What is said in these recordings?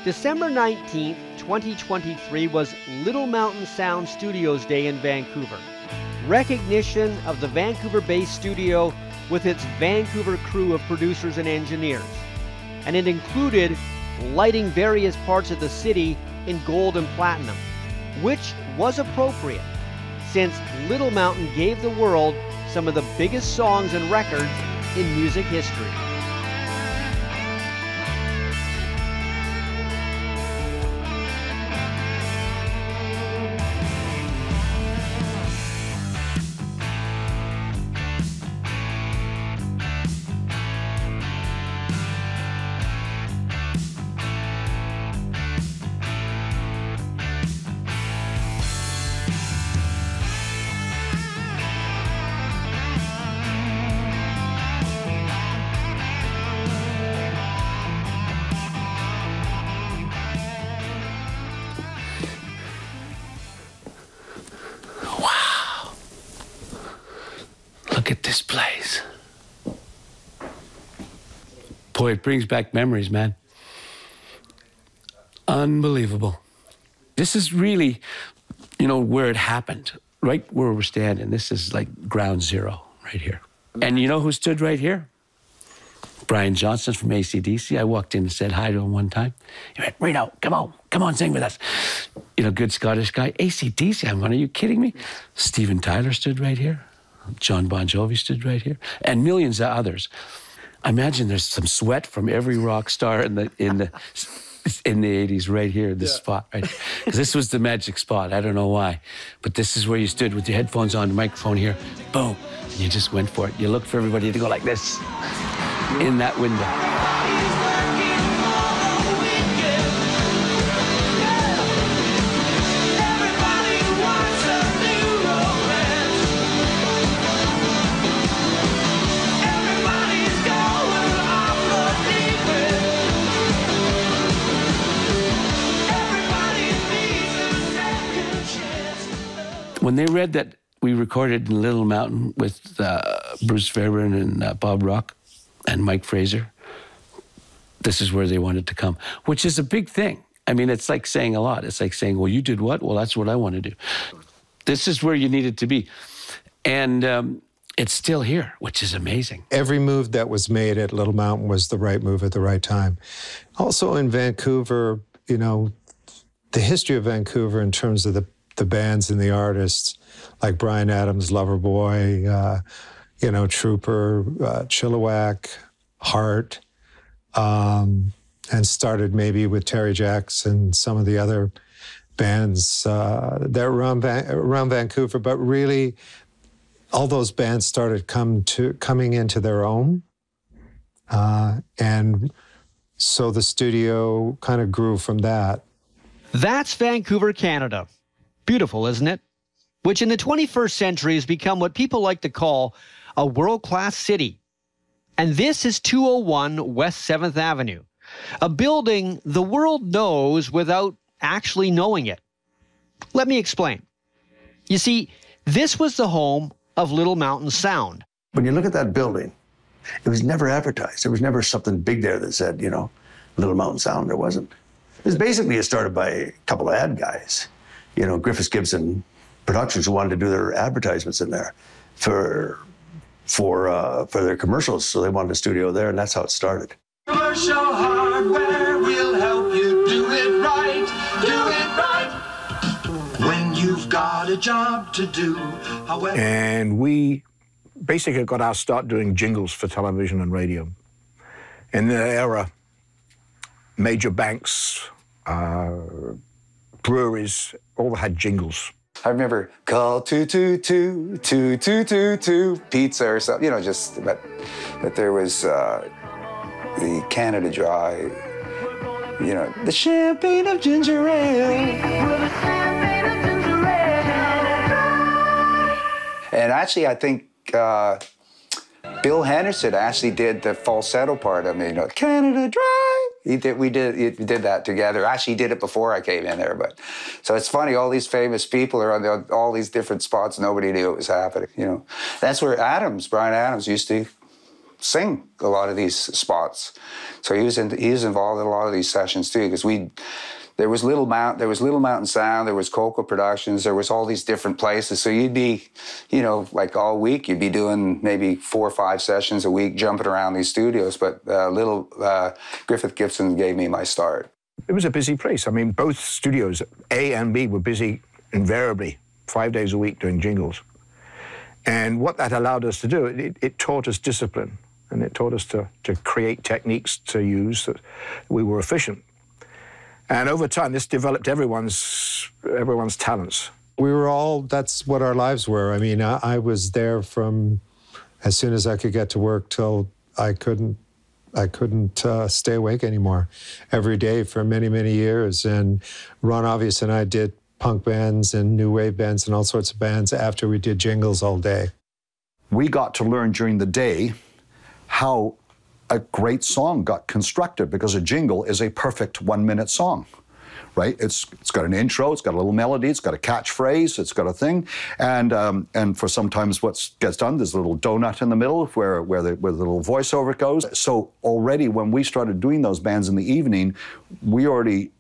December 19th, 2023 was Little Mountain Sound Studios Day in Vancouver. Recognition of the Vancouver-based studio with its Vancouver crew of producers and engineers. And it included lighting various parts of the city in gold and platinum, which was appropriate since Little Mountain gave the world some of the biggest songs and records in music history. Look at this place. Boy, it brings back memories, man. Unbelievable. This is really, where it happened, right where we're standing. This is like ground zero right here. And you know who stood right here? Brian Johnson from AC/DC. I walked in and said hi to him one time. He went, Reno, come on, sing with us. Good Scottish guy. AC/DC, are you kidding me? Steven Tyler stood right here. John Bon Jovi stood right here, and millions of others. I imagine there's some sweat from every rock star in the 80s right here in this spot, right? Because this was the magic spot. I don't know why, but this is where you stood with your headphones on, the microphone here, boom, and you just went for it. You looked for everybody to go like this in that window. When they read that we recorded in Little Mountain with Bruce Fairbairn and Bob Rock and Mike Fraser, this is where they wanted to come, which is a big thing. I mean, it's like saying a lot. It's like saying, well, you did what? Well, that's what I want to do. This is where you needed to be. And it's still here, which is amazing. Every move that was made at Little Mountain was the right move at the right time. Also in Vancouver, the history of Vancouver in terms of the bands and the artists, like Bryan Adams, Loverboy, Trooper, Chilliwack, Heart, and started maybe with Terry Jacks and some of the other bands that were around Vancouver. But really, all those bands started coming into their own, and so the studio kind of grew from that. That's Vancouver, Canada. Beautiful, isn't it? Which in the 21st century has become what people like to call a world-class city. And this is 201 West 7th Avenue, a building the world knows without actually knowing it. Let me explain. You see, this was the home of Little Mountain Sound. When you look at that building, it was never advertised. There was never something big there that said, Little Mountain Sound. There wasn't. It was basically started by a couple of ad guys. Griffiths Gibson Productions, who wanted to do their advertisements in there for their commercials, so they wanted a studio there, and that's how it started. Commercial hardware will help you do it right, when you've got a job to do. However, and we basically got our start doing jingles for television and radio. In the era, major banks, breweries, all had jingles. I remember call 222 pizza or something, but there was the Canada Dry, the champagne of ginger ale. And actually, I think Bill Henderson actually did the falsetto part of it, Canada Dry. He did that together. Actually, he did it before I came in there. But so it's funny. All these famous people are on all these different spots. Nobody knew it was happening. That's where Bryan Adams used to sing a lot of these spots. So he was involved in a lot of these sessions too, because there was Little Mountain Sound, there was Coco Productions, there was all these different places. So you'd be, you know, like all week, you'd be doing maybe 4 or 5 sessions a week, jumping around these studios. But Griffith Gibson gave me my start. It was a busy place. I mean, both studios, A and B, were busy invariably 5 days a week doing jingles. And what that allowed us to do, it taught us discipline, and it taught us to create techniques to use that we were efficient. And over time, this developed everyone's talents. We were all, that's what our lives were. I mean, I was there from as soon as I could get to work till I couldn't stay awake anymore every day for many, many years. And Ron Obvious and I did punk bands and new wave bands and all sorts of bands after we did jingles all day. We got to learn during the day how a great song got constructed, because a jingle is a perfect 1-minute song, right? It's got an intro, it's got a little melody, it's got a catchphrase, it's got a thing, and for sometimes what gets done, there's a little donut in the middle where the little voiceover goes. So already when we started doing those bands in the evening, we already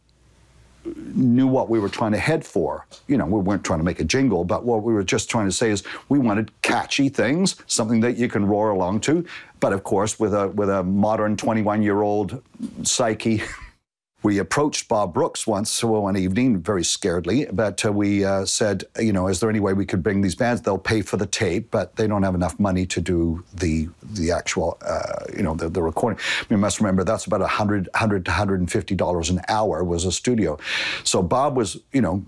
knew what we were trying to head for. You know, we weren't trying to make a jingle, but what we were just trying to say is we wanted catchy things, something that you can roar along to, but of course with a modern 21-year-old psyche. We approached Bob Brooks once one evening, very scaredly, but we said, you know, is there any way we could bring these bands? They'll pay for the tape, but they don't have enough money to do the actual, you know, the recording. You must remember that's about $100 to $150 an hour was a studio. So Bob was, you know,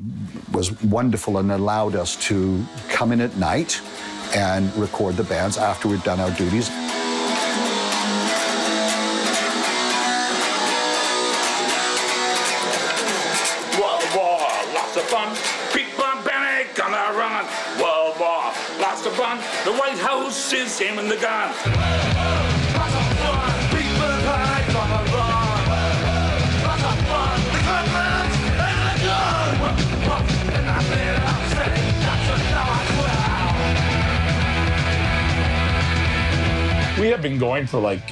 was wonderful and allowed us to come in at night and record the bands after we'd done our duties. The White House is aiming the gun. We have been going for like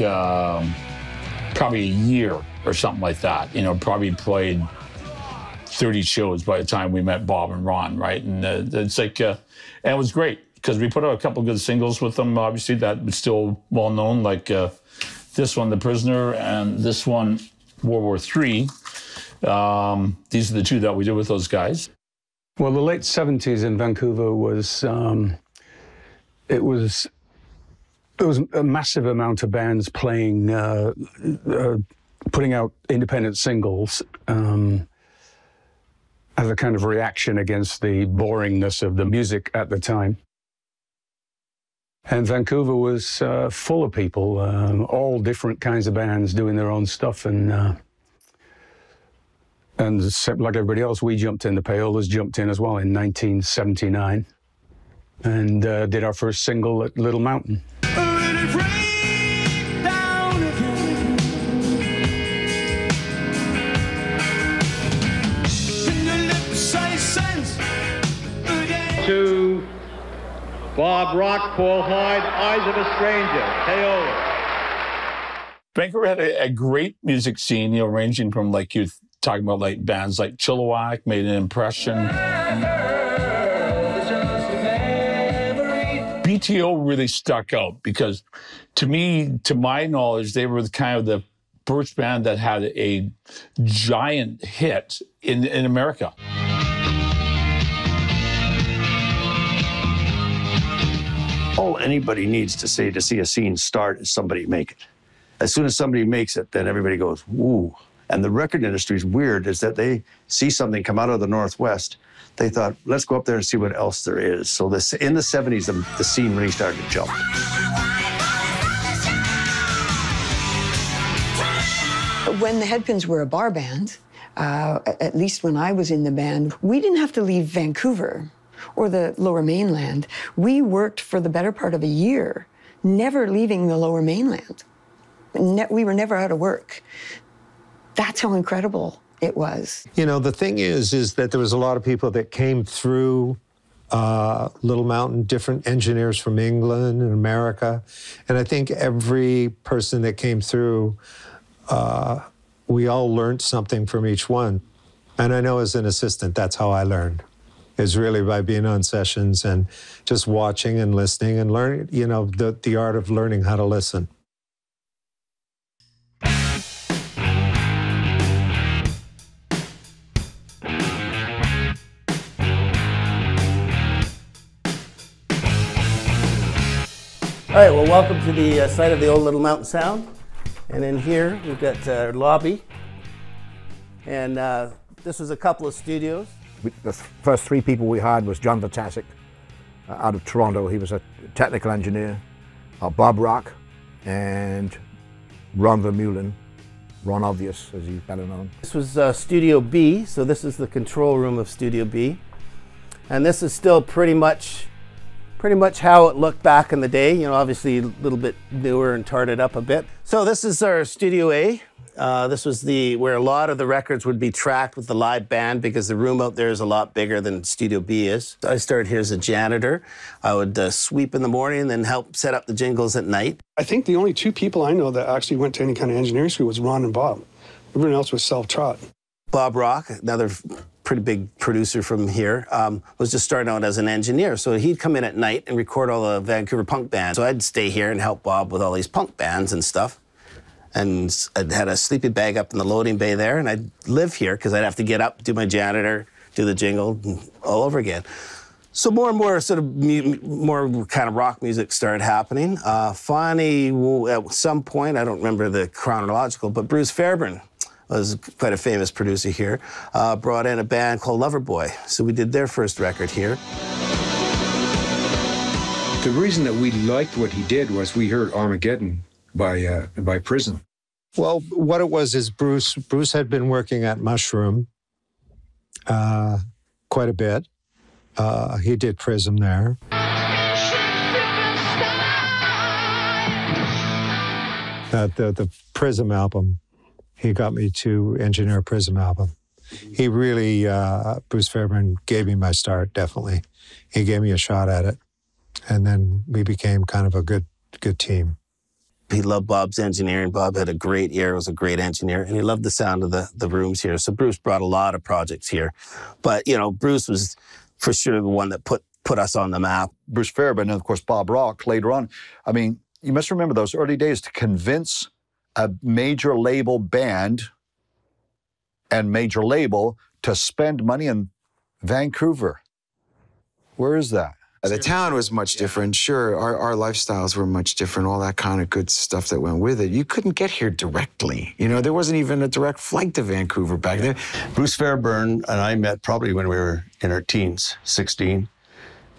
probably a year or something like that. You know, probably played 30 shows by the time we met Bob and Ron, right? And it's like, and it was great, because we put out a couple good singles with them, obviously, that was still well-known, like this one, The Prisoner, and this one, World War III. These are the two that we did with those guys. Well, the late 70s in Vancouver was, it was a massive amount of bands playing, putting out independent singles as a kind of reaction against the boringness of the music at the time. And Vancouver was full of people, all different kinds of bands doing their own stuff. And like everybody else, we jumped in. The Payolas jumped in as well in 1979 and did our first single at Little Mountain. To Bob Rock, Paul Hyde, Eyes of a Stranger, Payola. Vancouver had a great music scene, you know, ranging from, like you're talking about, like bands like Chilliwack made an impression. BTO really stuck out because, to me, to my knowledge, they were kind of the first band that had a giant hit in America. All anybody needs to say to see a scene start is somebody make it. As soon as somebody makes it, then everybody goes, woo. And the record industry is weird, is that they see something come out of the Northwest. They thought, let's go up there and see what else there is. So in the 70s, the scene really started to jump. When the Headpins were a bar band, at least when I was in the band, we didn't have to leave Vancouver or the Lower Mainland. We worked for the better part of a year, never leaving the Lower Mainland. We were never out of work. That's how incredible it was. You know, the thing is that there was a lot of people that came through Little Mountain, different engineers from England and America. And I think every person that came through, we all learned something from each one. And I know as an assistant, that's how I learned, is really by being on sessions and just watching and listening and learning, you know, the art of learning how to listen. All right, well, welcome to the site of the old Little Mountain Sound. And in here, we've got our lobby. And this was a couple of studios. The first three people we hired was John Vatasic out of Toronto. He was a technical engineer. Bob Rock and Ron Vermeulen, Ron Obvious, as he's better known. This was Studio B, so this is the control room of Studio B. And this is still pretty much how it looked back in the day. You know, obviously a little bit newer and tarted up a bit. So this is our Studio A. This was where a lot of the records would be tracked with the live band because the room out there is a lot bigger than Studio B is. I started here as a janitor. I would sweep in the morning and then help set up the jingles at night. I think the only two people I know that actually went to any kind of engineering school was Ron and Bob. Everyone else was self-taught. Bob Rock, another pretty big producer from here, was just starting out as an engineer. So he'd come in at night and record all the Vancouver punk bands. So I'd stay here and help Bob with all these punk bands and stuff. And I'd had a sleeping bag up in the loading bay there, and I'd live here because I'd have to get up, do my janitor, do the jingle, all over again. So more and more sort of more kind of rock music started happening. Finally, at some point, I don't remember the chronological, but Bruce Fairbairn was quite a famous producer here, brought in a band called Loverboy. So we did their first record here. The reason that we liked what he did was we heard Armageddon by Prism. Well, what it was is Bruce had been working at Mushroom quite a bit. He did Prism there. The Prism album, he got me to engineer a Prism album. He really, Bruce Fairbairn gave me my start, definitely. He gave me a shot at it. And then we became kind of a good team. He loved Bob's engineering. Bob had a great ear, was a great engineer, and he loved the sound of the rooms here. So Bruce brought a lot of projects here. But, you know, Bruce was for sure the one that put us on the map. Bruce Fairbairn and, of course, Bob Rock later on. I mean, you must remember those early days to convince a major label band and major label to spend money in Vancouver. Where is that? The town was much different. Sure, our lifestyles were much different, all that kind of good stuff that went with it. You couldn't get here directly. You know, there wasn't even a direct flight to Vancouver back then. Bruce Fairbairn and I met probably when we were in our teens, 16,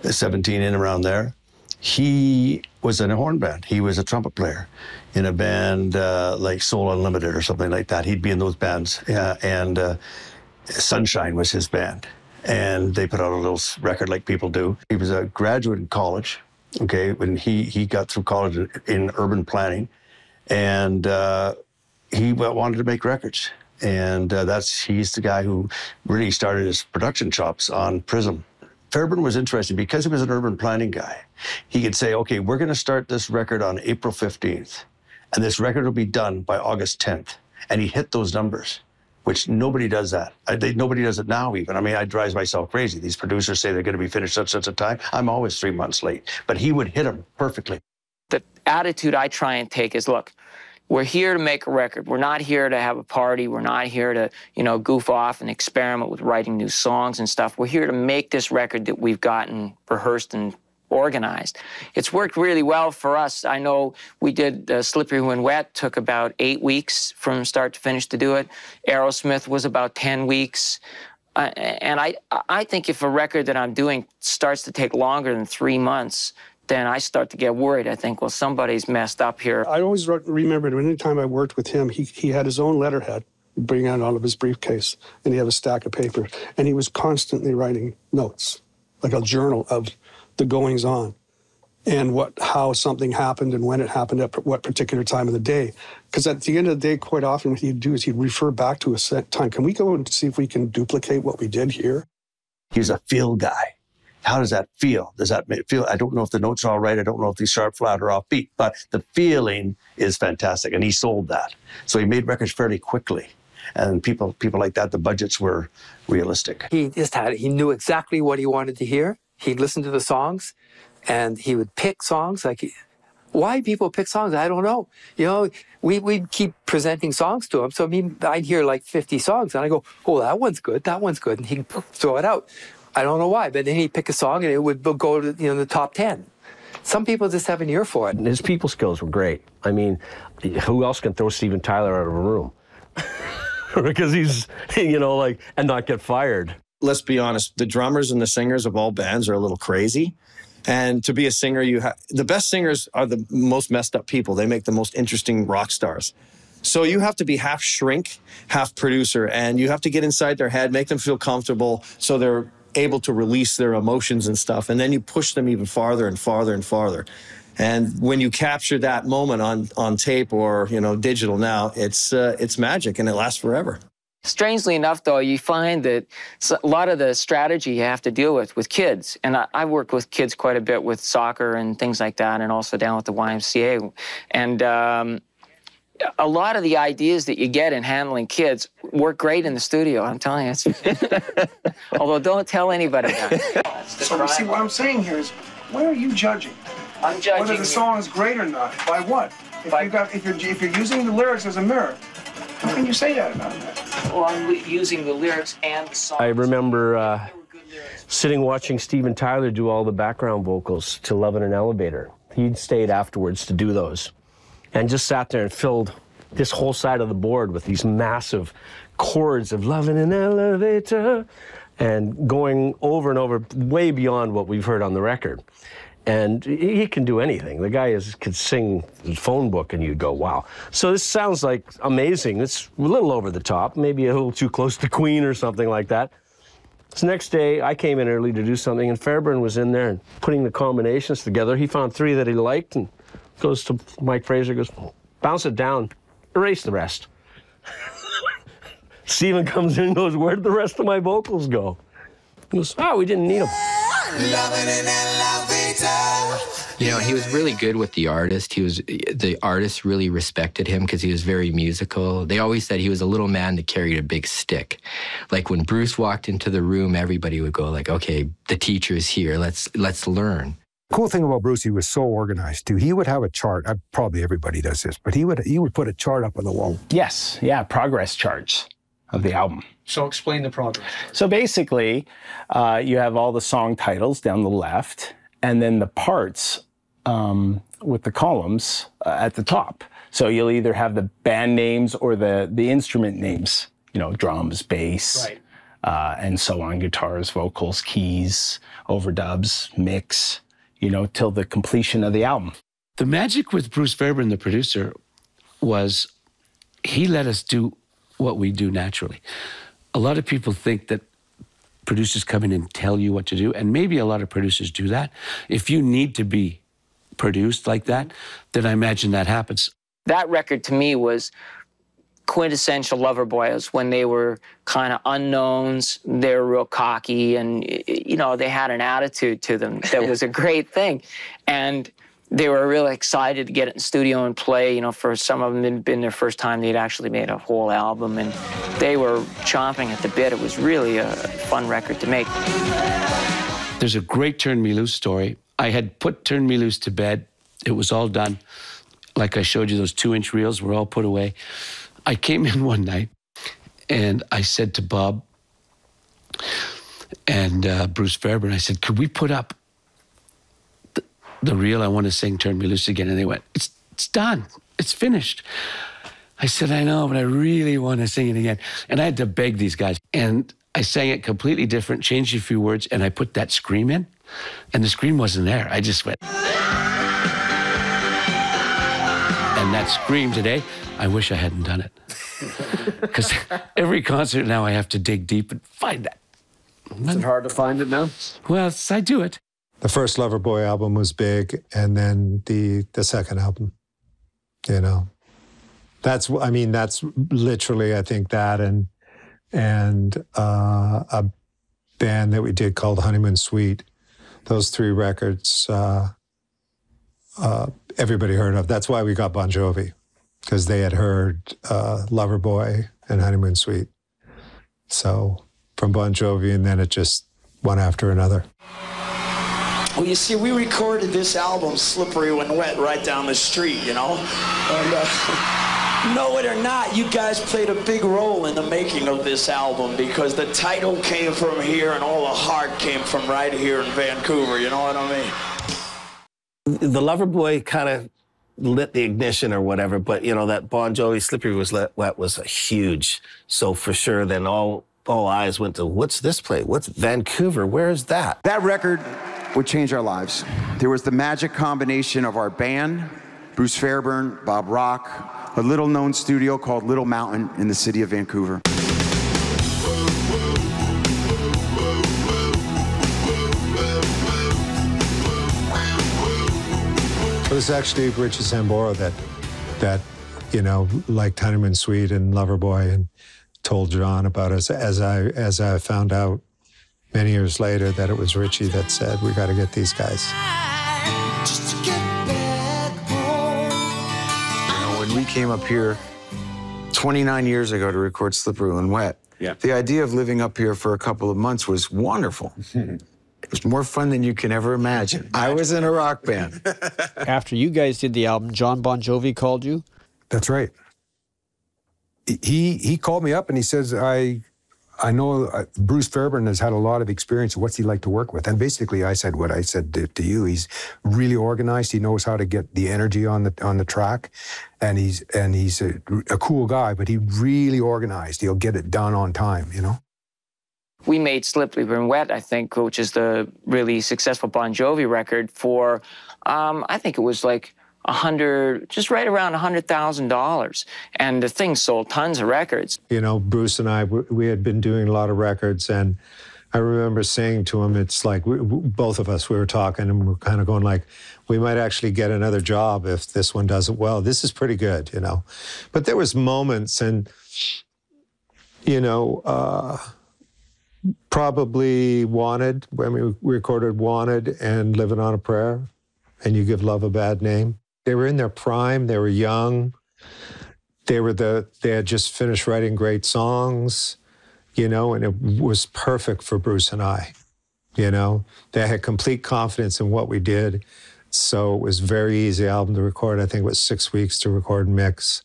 17, in around there. He was in a horn band. He was a trumpet player in a band like Soul Unlimited or something like that. He'd be in those bands. And Sunshine was his band. And they put out a little record like people do. He was a graduate in college, okay, when he got through college in urban planning. And he wanted to make records. And he's the guy who really started his production chops on Prism. Fairbairn was interesting because he was an urban planning guy. He could say, okay, we're going to start this record on April 15th, and this record will be done by August 10th. And he hit those numbers, which nobody does that. Nobody does it now even. I mean, I drive myself crazy. These producers say they're going to be finished such a time. I'm always 3 months late, but he would hit them perfectly. The attitude I try and take is, look, we're here to make a record. We're not here to have a party. We're not here to, you know, goof off and experiment with writing new songs and stuff. We're here to make this record that we've gotten rehearsed and organized. It's worked really well for us. I know we did Slippery When Wet, took about 8 weeks from start to finish to do it. Aerosmith was about 10 weeks. And I think if a record that I'm doing starts to take longer than 3 months, then I start to get worried. I think, well, somebody's messed up here. I always remembered any time I worked with him, he had his own letterhead, bring out all of his briefcase, and he had a stack of paper. And he was constantly writing notes, like a journal of the goings on and how something happened and when it happened at what particular time of the day. Because at the end of the day, quite often what he'd do is he'd refer back to a set time. Can we go and see if we can duplicate what we did here? He was a feel guy. How does that feel? Does that feel? I don't know if the notes are all right. I don't know if these sharp, flat, or offbeat, but the feeling is fantastic. And he sold that. So he made records fairly quickly. And people like that, the budgets were realistic. He knew exactly what he wanted to hear. He'd listen to the songs, and he would pick songs. Why people pick songs, I don't know. You know, we'd keep presenting songs to him. So I'd hear like 50 songs, and I go, oh, that one's good, and he'd throw it out. I don't know why, but then he'd pick a song, and it would go to the top 10. Some people just have an ear for it. His people skills were great. I mean, who else can throw Steven Tyler out of a room? Because he's, and not get fired. Let's be honest, the drummers and the singers of all bands are a little crazy. And to be a singer, the best singers are the most messed up people. They make the most interesting rock stars. So you have to be half shrink, half producer, and you have to get inside their head, make them feel comfortable so they're able to release their emotions and stuff. And then you push them even farther and farther and farther. And when you capture that moment on tape or, digital now, it's magic and it lasts forever. Strangely enough, though, you find that a lot of the strategy you have to deal with kids, and I worked with kids quite a bit with soccer and things like that, and also down with the YMCA. And a lot of the ideas that you get in handling kids work great in the studio, I'm telling you. Although don't tell anybody that. So see, what I'm saying here is, where are you judging? I'm judging whether the song is great or not. By what? If you're using the lyrics as a mirror, how can you say that about that? Well, I'm using the lyrics and the song. I remember sitting watching Steven Tyler do all the background vocals to Love in an Elevator. He'd stayed afterwards to do those and just sat there and filled this whole side of the board with these massive chords of Love in an Elevator and going over and over, way beyond what we've heard on the record. And he can do anything. The guy could sing the phone book, and you'd go, wow. So this sounds like amazing. It's a little over the top, maybe a little too close to Queen or something like that. So next day, I came in early to do something, and Fairbairn was in there and putting the combinations together. He found 3 that he liked, and goes to Mike Fraser, goes, bounce it down, erase the rest. Steven comes in and goes, where'd the rest of my vocals go? He goes, oh, we didn't need them. He was really good with the artist. The artist really respected him because he was very musical. They always said he was a little man that carried a big stick. Like when Bruce walked into the room, everybody would go like, okay, the teacher's here, let's learn. Cool thing about Bruce, he was so organized too. He would have a chart. Probably everybody does this, but he would put a chart up on the wall. Yes, yeah, progress charts of the album. So explain the progress. So basically, you have all the song titles down the left, and then the parts with the columns at the top. So you'll either have the band names or the instrument names, drums, bass, right. And so on, guitars, vocals, keys, overdubs, mix, till the completion of the album. The magic with Bruce Fairbairn, the producer, was he let us do what we do naturally. A lot of people think that producers come in and tell you what to do, and maybe a lot of producers do that. If you need to be produced like that, then I imagine that happens. That record to me was quintessential Loverboy, when they were kind of unknowns, they were real cocky, and they had an attitude to them that was a great thing. And they were really excited to get it in the studio and play. For some of them, it had been their first time they'd actually made a whole album, and they were chomping at the bit. It was really a fun record to make. There's a great Turn Me Loose story. I had put Turn Me Loose to bed. It was all done. Like I showed you, those 2-inch reels were all put away. I came in one night, and I said to Bob and Bruce Fairbairn, I said, could we put up the reel I want to sing Turn Me Loose again? And they went, it's done. It's finished. I said, I know, but I really want to sing it again. And I had to beg these guys. And I sang it completely different, changed a few words, and I put that scream in. And the scream wasn't there. I just went. And that scream today, I wish I hadn't done it. Because every concert now I have to dig deep and find that. Is it hard to find it now? Well, I do it. The first Loverboy album was big, and then the second album, that's literally, I think, that and a band that we did called Honeymoon Suite those 3 records, everybody heard of. That's why we got Bon Jovi, because they had heard Loverboy and Honeymoon Suite. So from Bon Jovi, and then it just one after another. Well, you see, we recorded this album, Slippery When Wet, right down the street, you know? And know it or not, you guys played a big role in the making of this album, because the title came from here and all the heart came from right here in Vancouver, you know what I mean? The Loverboy kind of lit the ignition or whatever, but, you know, that Bon Jovi Slippery Was Wet was a huge. So for sure, then all eyes went to, what's this place? What's Vancouver? Where is that? That record would change our lives. There was the magic combination of our band, Bruce Fairbairn, Bob Rock, a little-known studio called Little Mountain in the city of Vancouver. It was actually Richie Sambora that you know, liked Honeymoon Suite and Loverboy, and told John about us. As I found out many years later that it was Richie that said, we got to get these guys. You know, when we came up here 29 years ago to record Slippery When Wet, the idea of living up here for a couple of months was wonderful. It was more fun than you can ever imagine. I was in a rock band. After you guys did the album, John Bon Jovi called you? That's right. He called me up and he says, I know Bruce Fairbairn has had a lot of experience. What's he like to work with? And basically I said what I said to you. He's really organized. He knows how to get the energy on the track. And he's a cool guy, but he really organized. He'll get it done on time, you know? We made Slippery When Wet, I think, which is the really successful Bon Jovi record, for, I think it was like just right around $100,000. And the thing sold tons of records. You know, Bruce and I, we had been doing a lot of records, and I remember saying to him, it's like, both of us, we were talking, and we're kind of going like, we might actually get another job if this one does it well. This is pretty good, you know. But there was moments, and, you know, probably Wanted, when we recorded Wanted and Living on a Prayer, and You Give Love a Bad Name. They were in their prime, they were young, they had just finished writing great songs, you know, and it was perfect for Bruce and I, you know. They had complete confidence in what we did, so it was a very easy album to record. I think it was 6 weeks to record and mix.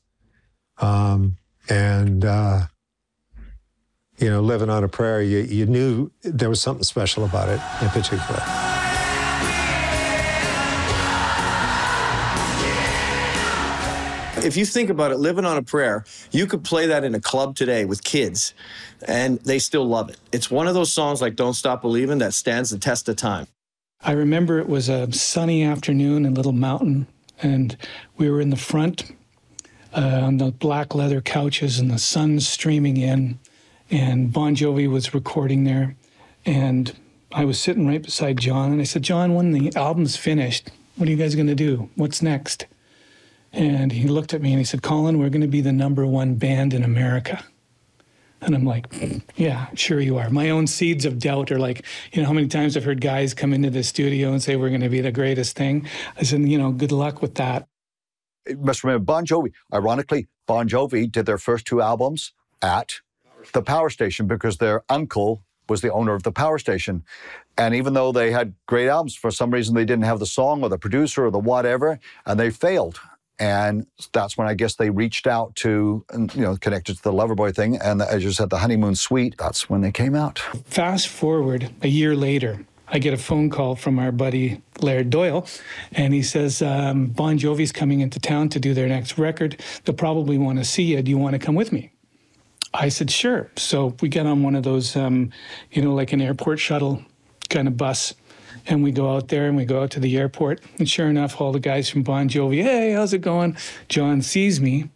You know, Living on a Prayer, you knew there was something special about it in particular. If you think about it, Living on a Prayer, you could play that in a club today with kids, and they still love it. It's one of those songs like Don't Stop Believin' that stands the test of time. I remember it was a sunny afternoon in Little Mountain, and we were in the front on the black leather couches, and the sun's streaming in, and Bon Jovi was recording there, and I was sitting right beside John, and I said, John, when the album's finished, what are you guys going to do? What's next? And he looked at me and he said, Colin, we're going to be the #1 band in America. And I'm like, yeah, sure you are. My own seeds of doubt are like, you know, how many times I've heard guys come into the studio and say, we're going to be the greatest thing. I said, you know, good luck with that. You must remember Bon Jovi. Ironically, Bon Jovi did their first 2 albums at the power station because their uncle was the owner of the power station. And even though they had great albums, for some reason they didn't have the song or the producer or the whatever, and they failed. And that's when I guess they reached out to, you know, connected to the Loverboy thing. And as you said, the Honeymoon Suite, that's when they came out. Fast forward a year later, I get a phone call from our buddy Laird Doyle, and he says, Bon Jovi's coming into town to do their next record. They'll probably want to see you. Do you want to come with me? I said, sure. So we get on one of those, you know, like an airport shuttle kind of bus. And we go out there and we go out to the airport. And sure enough, all the guys from Bon Jovi, hey, how's it going? John sees me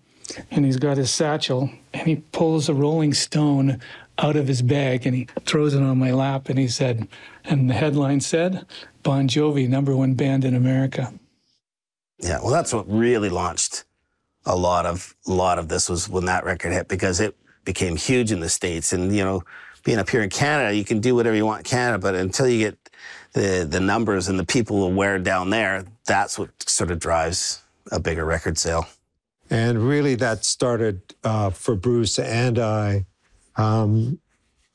and he's got his satchel and he pulls a Rolling Stone out of his bag and he throws it on my lap and he said, and the headline said, Bon Jovi, #1 band in America. Yeah, well, that's what really launched a lot of this was when that record hit, because it became huge in the States. And, you know, being up here in Canada, you can do whatever you want in Canada, but until you get the numbers and the people who wear down there, that's what sort of drives a bigger record sale. And really that started for Bruce and I,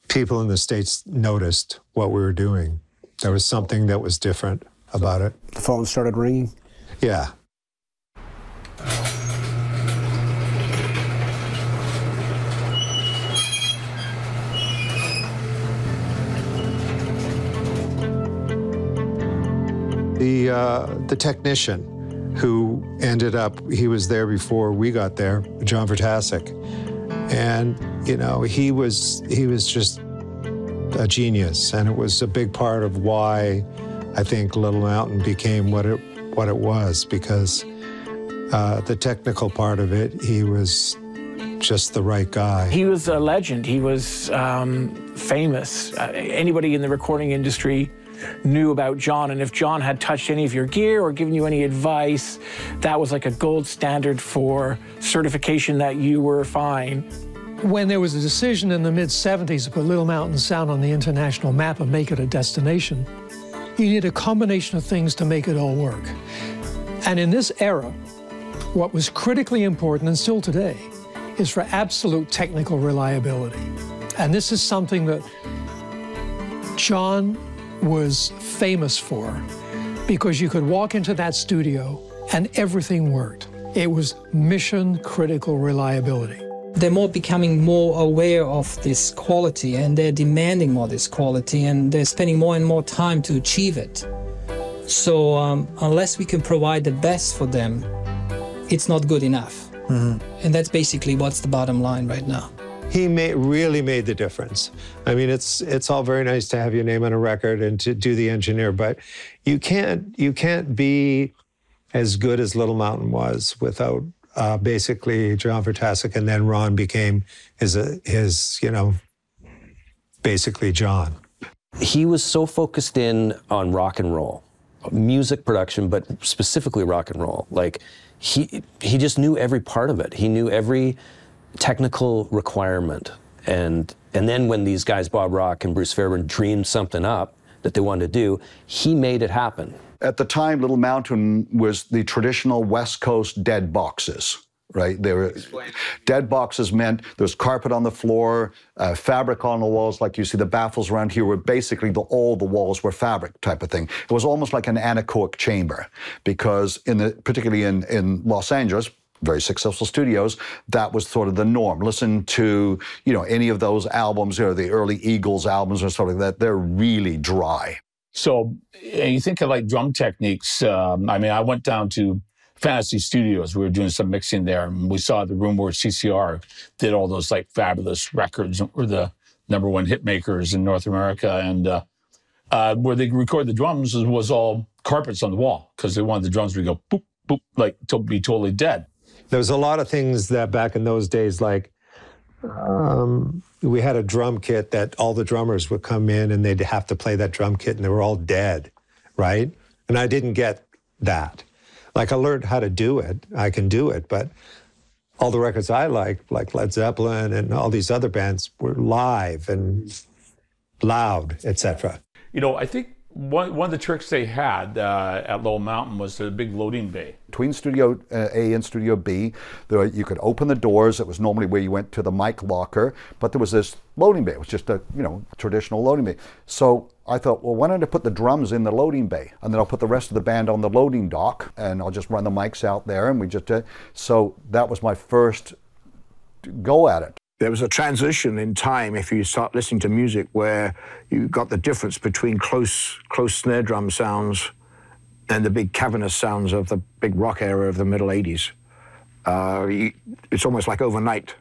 people in the States noticed what we were doing. There was something that was different about it. The phone started ringing? Yeah. The technician who ended up, he was there before we got there, John Vertasek. And, you know, he was just a genius. And it was a big part of why I think Little Mountain became what it was, because the technical part of it, he was just the right guy. He was a legend. He was famous. Anybody in the recording industry knew about John, and if John had touched any of your gear or given you any advice, that was like a gold standard for certification that you were fine. When there was a decision in the mid-70s to put Little Mountain Sound on the international map and make it a destination, you need a combination of things to make it all work. And in this era, what was critically important, and still today, is for absolute technical reliability. And this is something that John was famous for, because you could walk into that studio and everything worked. It was mission-critical reliability. They're becoming more aware of this quality, and they're demanding more of this quality, and they're spending more and more time to achieve it. So unless we can provide the best for them, it's not good enough. Mm-hmm. And that's basically what's the bottom line right now. He really made the difference. I mean, it's all very nice to have your name on a record and to do the engineer, but you can't be as good as Little Mountain was without basically John Vertasek, and then Ron became his you know, basically John. He was so focused in on rock and roll, music production, but specifically rock and roll. Like he just knew every part of it. He knew every technical requirement, and then when these guys, Bob Rock and Bruce Fairbairn, dreamed something up that they wanted to do, he made it happen. At the time, Little Mountain was the traditional West Coast dead boxes, right? They were dead boxes meant there was carpet on the floor, fabric on the walls, like you see the baffles around here were basically all the walls were fabric type of thing. It was almost like an anechoic chamber, because particularly in Los Angeles, very successful studios, that was sort of the norm. Listen to, you know, any of those albums, or the early Eagles albums or stuff like that, they're really dry. So you think of like drum techniques. I mean, I went down to Fantasy Studios. We were doing some mixing there, and we saw the room where CCR did all those like fabulous records, were the #1 hit makers in North America, and where they record the drums was all carpets on the wall, because they wanted the drums to go boop, boop, like to be totally dead. There was a lot of things that back in those days, like we had a drum kit that all the drummers would come in and they'd have to play that drum kit, and they were all dead, right? And I didn't get that. Like, I learned how to do it. I can do it, but all the records I liked, like Led Zeppelin and all these other bands, were live and loud, etc. You know, I think one of the tricks they had at Little Mountain was the big loading bay. Between Studio A and Studio B, you could open the doors. It was normally where you went to the mic locker, but there was this loading bay. It was just a, you know, traditional loading bay. So I thought, well, why don't I put the drums in the loading bay, and then I'll put the rest of the band on the loading dock, and I'll just run the mics out there, and we just so that was my first go at it. There was a transition in time, if you start listening to music, where you got the difference between close snare drum sounds and the big cavernous sounds of the big rock era of the middle 80s. It's almost like overnight.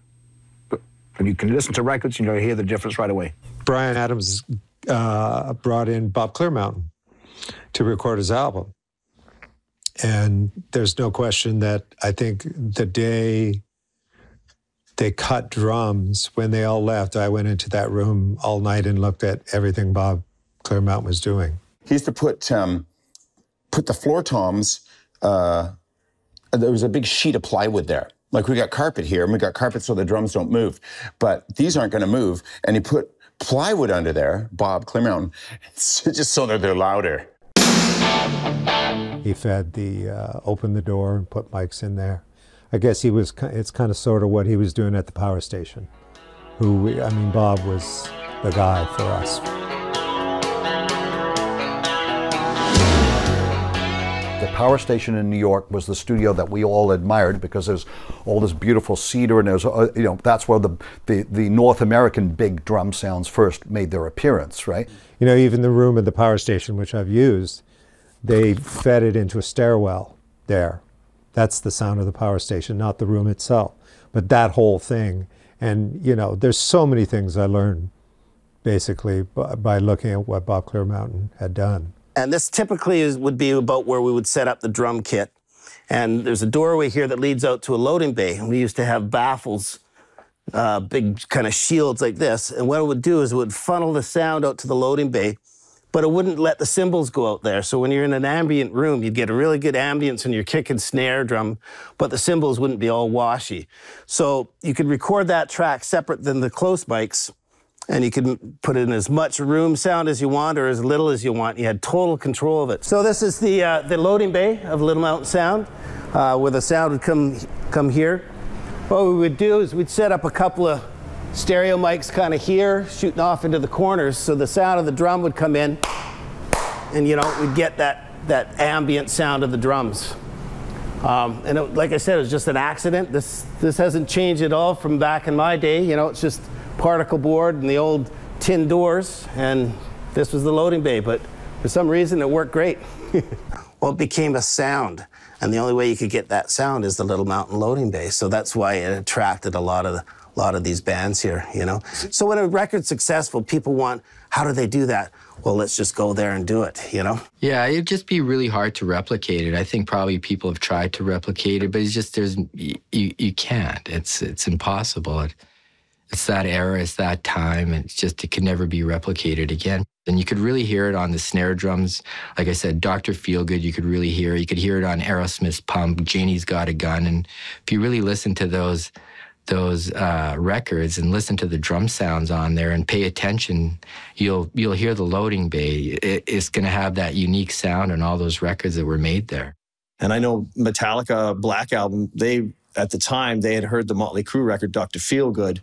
And you can listen to records and you hear the difference right away. Bryan Adams brought in Bob Clearmountain to record his album. And there's no question that I think the day they cut drums, when they all left, I went into that room all night and looked at everything Bob Clearmountain was doing. He used to put the floor toms, there was a big sheet of plywood there. Like, we got carpet here, and we got carpet so the drums don't move, but these aren't going to move. And he put plywood under there, Bob Clear Mountain, just so that they're louder. He fed opened the door and put mics in there. I guess it's kind of sort of what he was doing at the power station. Bob was the guy for us. The power station in New York was the studio that we all admired because there's all this beautiful cedar, and there's, that's where the North American big drum sounds first made their appearance, right? Even the room at the power station, which I've used, they fed it into a stairwell there. That's the sound of the power station, not the room itself, but that whole thing. And, there's so many things I learned basically by looking at what Bob Clear Mountain had done. And this typically would be about where we would set up the drum kit. And there's a doorway here that leads out to a loading bay. We used to have baffles, big kind of shields like this. And what it would do is it would funnel the sound out to the loading bay, but it wouldn't let the cymbals go out there. So when you're in an ambient room, you'd get a really good ambience in your kick and snare drum, but the cymbals wouldn't be all washy. So you could record that track separate than the close mics, and you could put in as much room sound as you want or as little as you want. You had total control of it. So this is the loading bay of Little Mountain Sound, where the sound would come here. What we would do is we'd set up a couple of stereo mics kind of here, shooting off into the corners, so the sound of the drum would come in, and we'd get that ambient sound of the drums. Like I said, it was just an accident. This hasn't changed at all from back in my day. It's just particle board and the old tin doors, and this was the loading bay, but for some reason it worked great. Well, it became a sound, and the only way you could get that sound is the Little Mountain loading bay, so that's why it attracted a lot of these bands here, So when a record's successful, people want, how do they do that? Well, let's just go there and do it, Yeah, it'd just be really hard to replicate it. I think probably people have tried to replicate it, but it's just, you can't. It's impossible. It's that era, it's that time, and it can never be replicated again. And you could really hear it on the snare drums. Like I said, Dr. Feelgood, you could really hear it. You could hear it on Aerosmith's Pump, Janie's Got a Gun. And if you really listen to those records and listen to the drum sounds on there and pay attention, you'll hear the loading bay. It's going to have that unique sound on all those records that were made there. And I know Metallica Black Album, at the time, they had heard the Motley Crue record, Dr. Feelgood,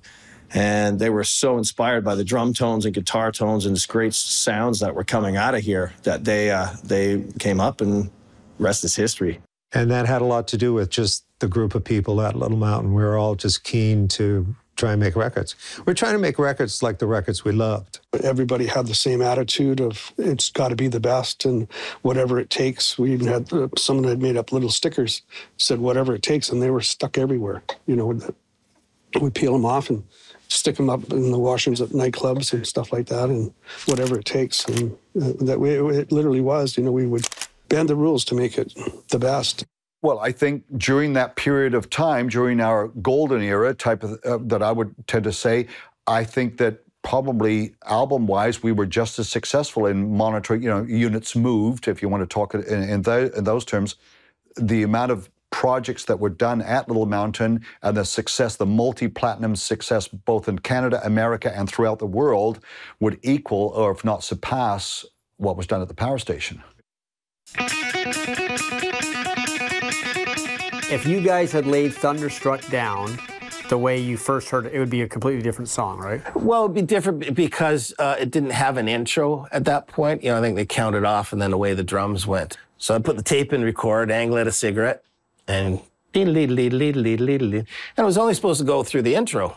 and they were so inspired by the drum tones and guitar tones and this great sounds that were coming out of here that they came up, and rest is history. And that had a lot to do with just the group of people at Little Mountain. We were all just keen to try and make records. We're trying to make records like the records we loved. Everybody had the same attitude of it's got to be the best and whatever it takes. We even had someone had made up little stickers, said whatever it takes, and they were stuck everywhere. We peel them off and stick them up in the washrooms at nightclubs and stuff like that, and whatever it takes. And that way, it literally was. We would bend the rules to make it the best. Well, I think during that period of time, during our golden era type of, that I would tend to say, I think that probably album-wise, we were just as successful in monitoring, units moved, if you want to talk in those terms. The amount of projects that were done at Little Mountain and the success, the multi-platinum success, both in Canada, America, and throughout the world would equal, or if not surpass, what was done at the power station. If you guys had laid Thunderstruck down the way you first heard it, it would be a completely different song, right? Well, it'd be different because it didn't have an intro at that point. I think they counted off and then away the drums went. So I put the tape in record, Ang lit a cigarette, and and it was only supposed to go through the intro.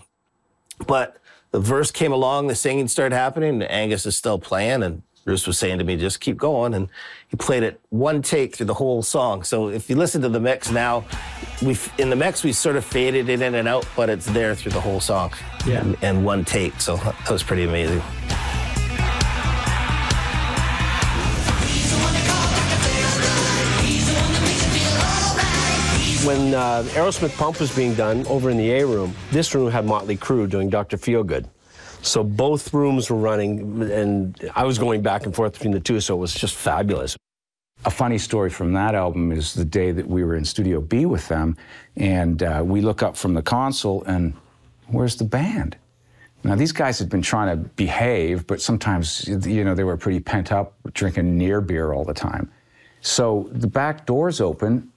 But the verse came along, the singing started happening, and Angus is still playing, and Bruce was saying to me, just keep going, and he played it one take through the whole song. So if you listen to the mix now, in the mix we sort of faded it in and out, but it's there through the whole song. Yeah. And one take, so that was pretty amazing. When Aerosmith Pump was being done over in the A room, this room had Motley Crue doing Dr. Feelgood. So both rooms were running, and I was going back and forth between the two, so it was just fabulous. A funny story from that album is the day that we were in Studio B with them, and we look up from the console, and where's the band? Now, these guys had been trying to behave, but sometimes, you know, they were pretty pent up, drinking near beer all the time. So the back door's open.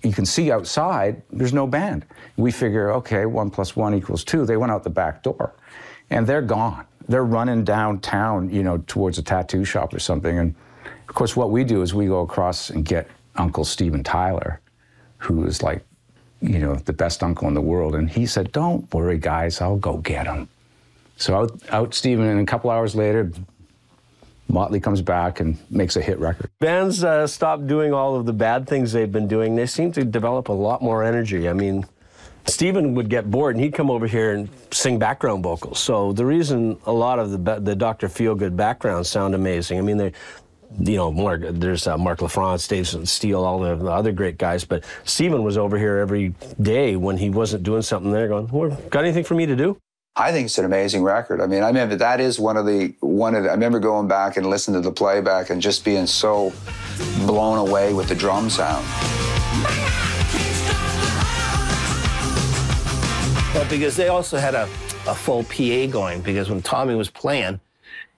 You can see outside, there's no band. We figure, okay, 1 + 1 = 2. They went out the back door, and they're gone. They're running downtown, you know, towards a tattoo shop or something. And, of course, what we do is we go across and get Uncle Steven Tyler, who is like, you know, the best uncle in the world. And he said, don't worry, guys, I'll go get him. So out Steven, and a couple hours later, Motley comes back and makes a hit record. Bands stop doing all of the bad things they've been doing. They seem to develop a lot more energy. I mean, Steven would get bored and he'd come over here and sing background vocals. So the reason a lot of the Dr. Feelgood backgrounds sound amazing, I mean, they, you know, there's Mark LaFrance, Dave Steele, all the other great guys, but Steven was over here every day when he wasn't doing something there going, well, got anything for me to do? I think it's an amazing record. I mean, I remember that is one of the, I remember going back and listening to the playback and just being so blown away with the drum sound. But because they also had a full PA going, because when Tommy was playing,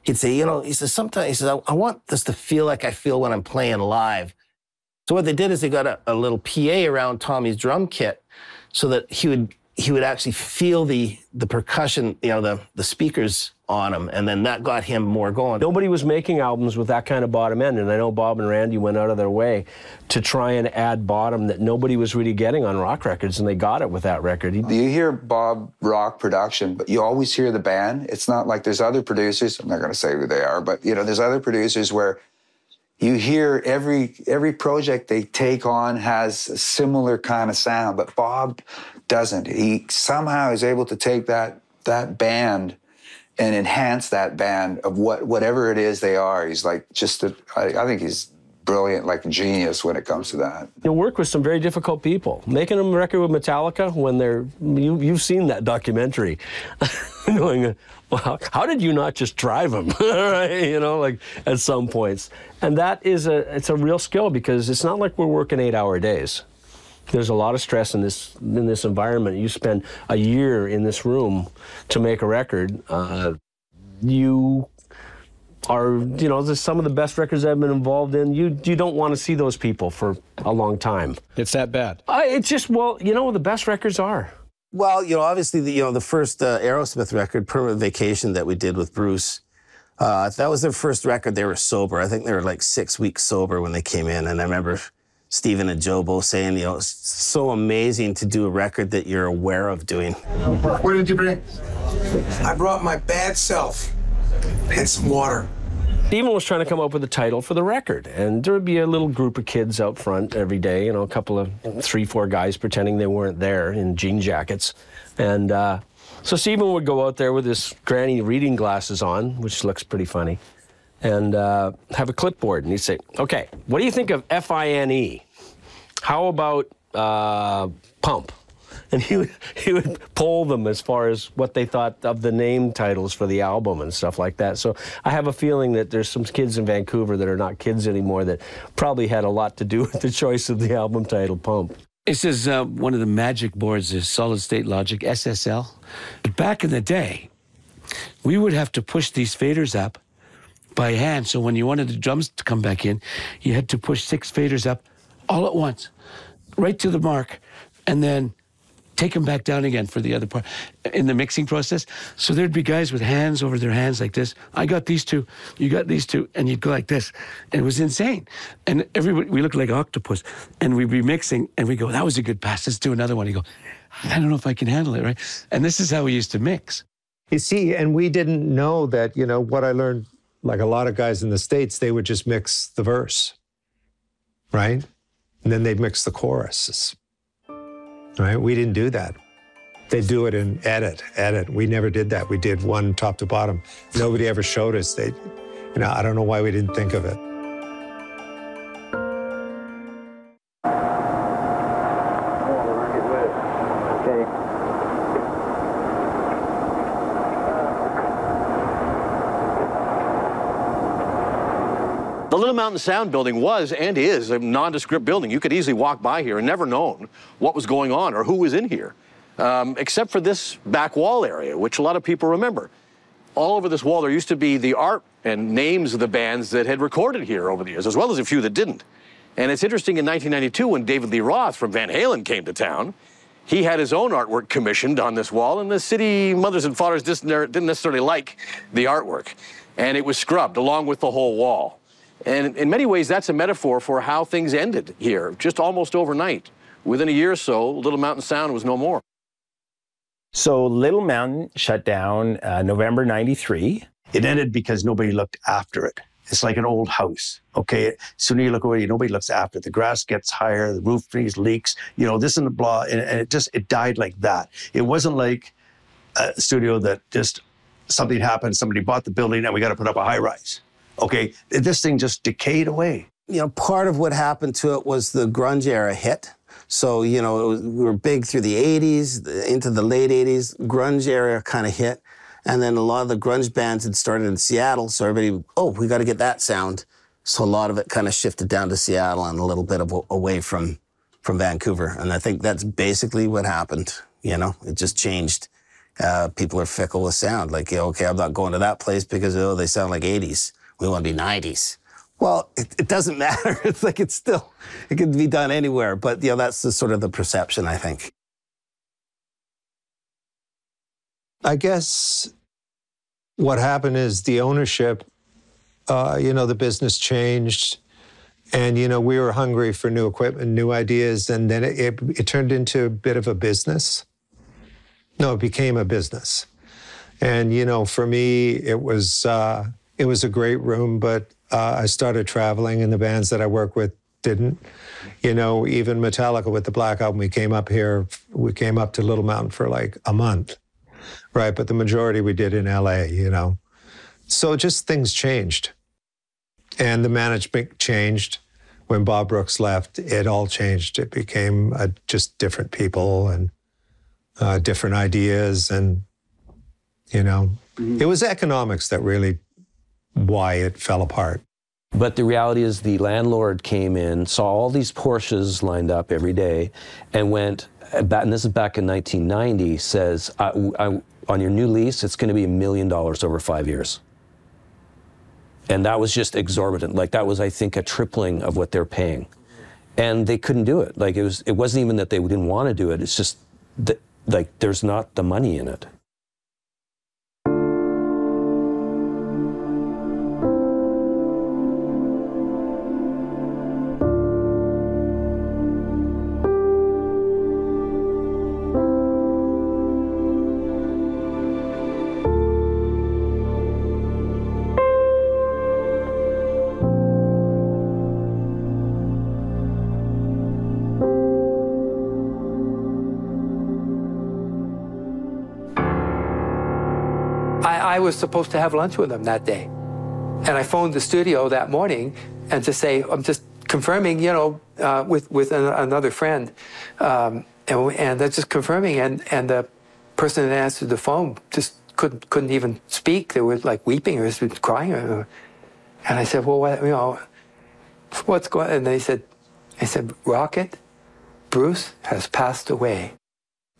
he'd say, you know, he says, sometimes, he says, I want this to feel like I feel when I'm playing live. So what they did is they got a little PA around Tommy's drum kit so that he would actually feel the percussion, you know, the speakers on him, and then that got him more going. Nobody was making albums with that kind of bottom end, and I know Bob and Randy went out of their way to try and add bottom that nobody was really getting on rock records, and they got it with that record. You hear Bob rock production, but you always hear the band. It's not like there's other producers, I'm not going to say who they are, but, you know, there's other producers where you hear every project they take on has a similar kind of sound, but Bob doesn't. He somehow is able to take that band and enhance that band of whatever it is they are. He's like I think he's brilliant, like a genius when it comes to that. You work with some very difficult people. Making a record with Metallica when you've seen that documentary, going, well, how did you not just drive them? Right? You know, like at some points. And that is it's a real skill, because it's not like we're working 8-hour days. There's a lot of stress in this environment. You spend a year in this room to make a record. You are, you know, some of the best records I've been involved in. You don't want to see those people for a long time. It's that bad. It's just, well, you know, the best records are. Well, you know, obviously, the first Aerosmith record, Permanent Vacation, that we did with Bruce, that was their first record. They were sober. I think they were like 6 weeks sober when they came in, and I remember Stephen and Joe both saying, you know, it's so amazing to do a record that you're aware of doing. What did you bring? I brought my bad self and some water. Stephen was trying to come up with a title for the record, and there would be a little group of kids out front every day, you know, a couple of 3-4 guys pretending they weren't there in jean jackets. And so Stephen would go out there with his granny reading glasses on, which looks pretty funny, and have a clipboard, and he'd say, okay, what do you think of F-I-N-E? How about pump? And he would poll them as far as what they thought of the name titles for the album and stuff like that. So I have a feeling that there's some kids in Vancouver that are not kids anymore that probably had a lot to do with the choice of the album title, Pump. This is one of the magic boards, is Solid State Logic, SSL. But back in the day, we would have to push these faders up by hand. So when you wanted the drums to come back in, you had to push 6 faders up all at once, right to the mark, and then take them back down again for the other part in the mixing process. So there'd be guys with hands over their hands like this. I got these 2, you got these 2, and you'd go like this. And it was insane. And everybody, we looked like octopus. And we'd be mixing, and we go, that was a good pass, let's do another one. You go, I don't know if I can handle it, right? And this is how we used to mix. You see, and we didn't know that, you know, what I learned, like a lot of guys in the States, they would just mix the verse, right? And then they'd mix the choruses. Right? We didn't do that. They do it in edit. We never did that. We did one top to bottom. Nobody ever showed us. You know, I don't know why we didn't think of it. The Little Mountain Sound building was and is a nondescript building. You could easily walk by here and never known what was going on or who was in here. except for this back wall area, which a lot of people remember. All over this wall, there used to be the art and names of the bands that had recorded here over the years, as well as a few that didn't. And it's interesting, in 1992, when David Lee Roth from Van Halen came to town, he had his own artwork commissioned on this wall, and the city mothers and fathers didn't necessarily like the artwork. And it was scrubbed along with the whole wall. And in many ways, that's a metaphor for how things ended here, just almost overnight. Within a year or so, Little Mountain Sound was no more. So Little Mountain shut down November 93. It ended because nobody looked after it. It's like an old house, okay? Soon you look away, nobody looks after it. The grass gets higher, the roof leaks, you know, this and the blah, and it died like that. It wasn't like a studio that just something happened, somebody bought the building, and we got to put up a high rise, okay? This thing just decayed away. You know, part of what happened to it was the grunge era hit. So, you know, we were big through the 80s, into the late 80s, grunge era kind of hit. And then a lot of the grunge bands had started in Seattle, so everybody, oh, we got to get that sound. So a lot of it kind of shifted down to Seattle and a little bit away from Vancouver. And I think that's basically what happened, you know? It just changed. People are fickle with sound. Like, okay, I'm not going to that place because, oh, they sound like 80s. We want to be 90s. Well, it doesn't matter. It's like it can be done anywhere. But, you know, that's sort of the perception, I think. I guess what happened is the ownership, you know, the business changed. And, you know, we were hungry for new equipment, new ideas. And then it turned into a bit of a business. No, it became a business. And, you know, for me, it was a great room, but I started traveling, and the bands that I work with didn't. You know, even Metallica with the Black Album, we came up to Little Mountain for like a month, right? But the majority we did in LA, you know. So just things changed. And the management changed. When Bob Brooks left, it all changed. It became just different people and different ideas. And, you know, it was economics that really why it fell apart. But the reality is the landlord came in, saw all these Porsches lined up every day, and went, and this is back in 1990, says, on your new lease, it's going to be $1 million over 5 years. And that was just exorbitant. Like, that was, I think, a tripling of what they're paying. And they couldn't do it. Like, it wasn't even that they didn't want to do it. It's just that, like, there's not the money in it. I was supposed to have lunch with them that day. And I phoned the studio that morning and to say, I'm just confirming, you know, with another friend. And that's just confirming. And the person that answered the phone just couldn't even speak. They were like weeping or crying. And I said, well, what, you know, what's going on? And they said, Rocket, Bruce has passed away.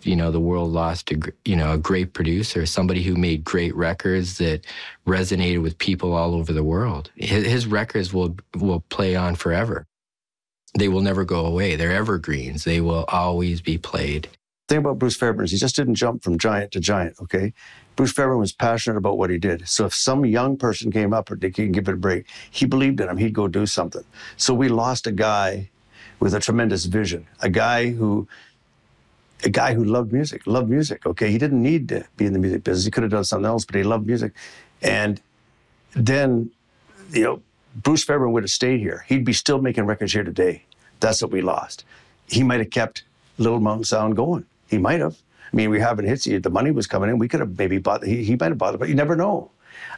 You know, the world lost a great producer, somebody who made great records that resonated with people all over the world. His records will play on forever. They will never go away. They're evergreens. They will always be played. The thing about Bruce Fairbairn is he just didn't jump from giant to giant, okay? Bruce Fairbairn was passionate about what he did. So if some young person came up and they could give it a break, he believed in him. He'd go do something. So we lost a guy with a tremendous vision, a guy who loved music, okay? He didn't need to be in the music business. He could have done something else, but he loved music. And then, you know, Bruce Fairbairn would have stayed here. He'd be still making records here today. That's what we lost. He might have kept Little Mountain Sound going. He might have. I mean, we haven't hit the money was coming in. We could have maybe bought, he might have bought it, but you never know.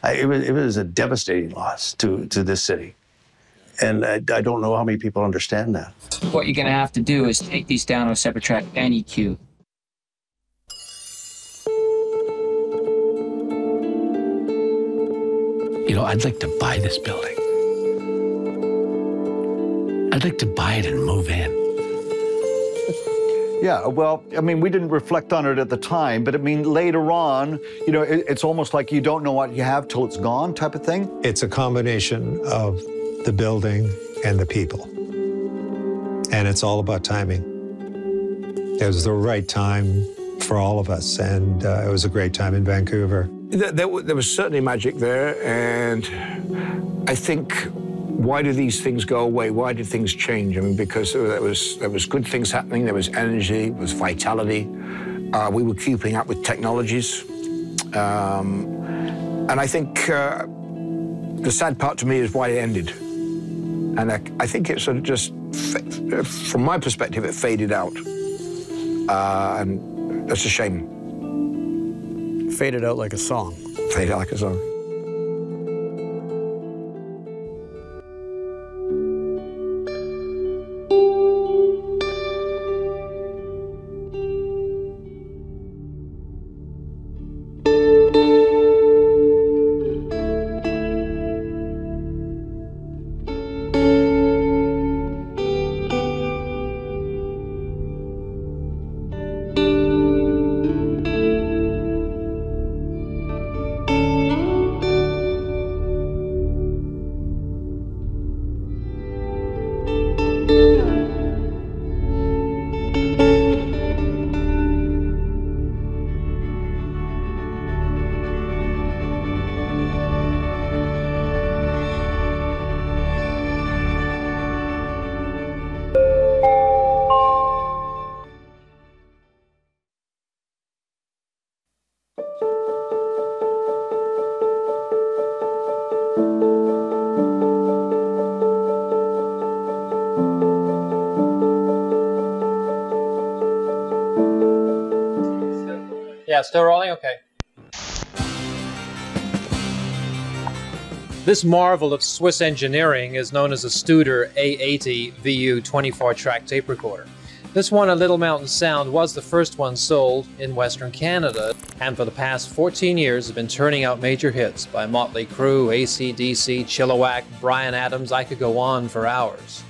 It was a devastating loss to this city. And I don't know how many people understand that. What you're going to have to do is take these down on a separate track and EQ. You know, I'd like to buy this building. I'd like to buy it and move in. Yeah, well, I mean, we didn't reflect on it at the time, but I mean, later on, you know, it's almost like you don't know what you have till it's gone type of thing. It's a combination of the building and the people. And it's all about timing. It was the right time for all of us, and it was a great time in Vancouver. There was certainly magic there, and I think, why do these things go away? Why did things change? I mean, because there was good things happening, there was energy, there was vitality. We were keeping up with technologies. And I think the sad part to me is why it ended. And I think it sort of just, from my perspective, it faded out. And that's a shame. Faded out like a song. Faded out like a song. Yeah, still rolling? Okay. This marvel of Swiss engineering is known as a Studer A80 VU 24-track tape recorder. This one at Little Mountain Sound was the first one sold in Western Canada, and for the past 14 years has been turning out major hits by Motley Crue, AC/DC, Chilliwack, Bryan Adams. I could go on for hours.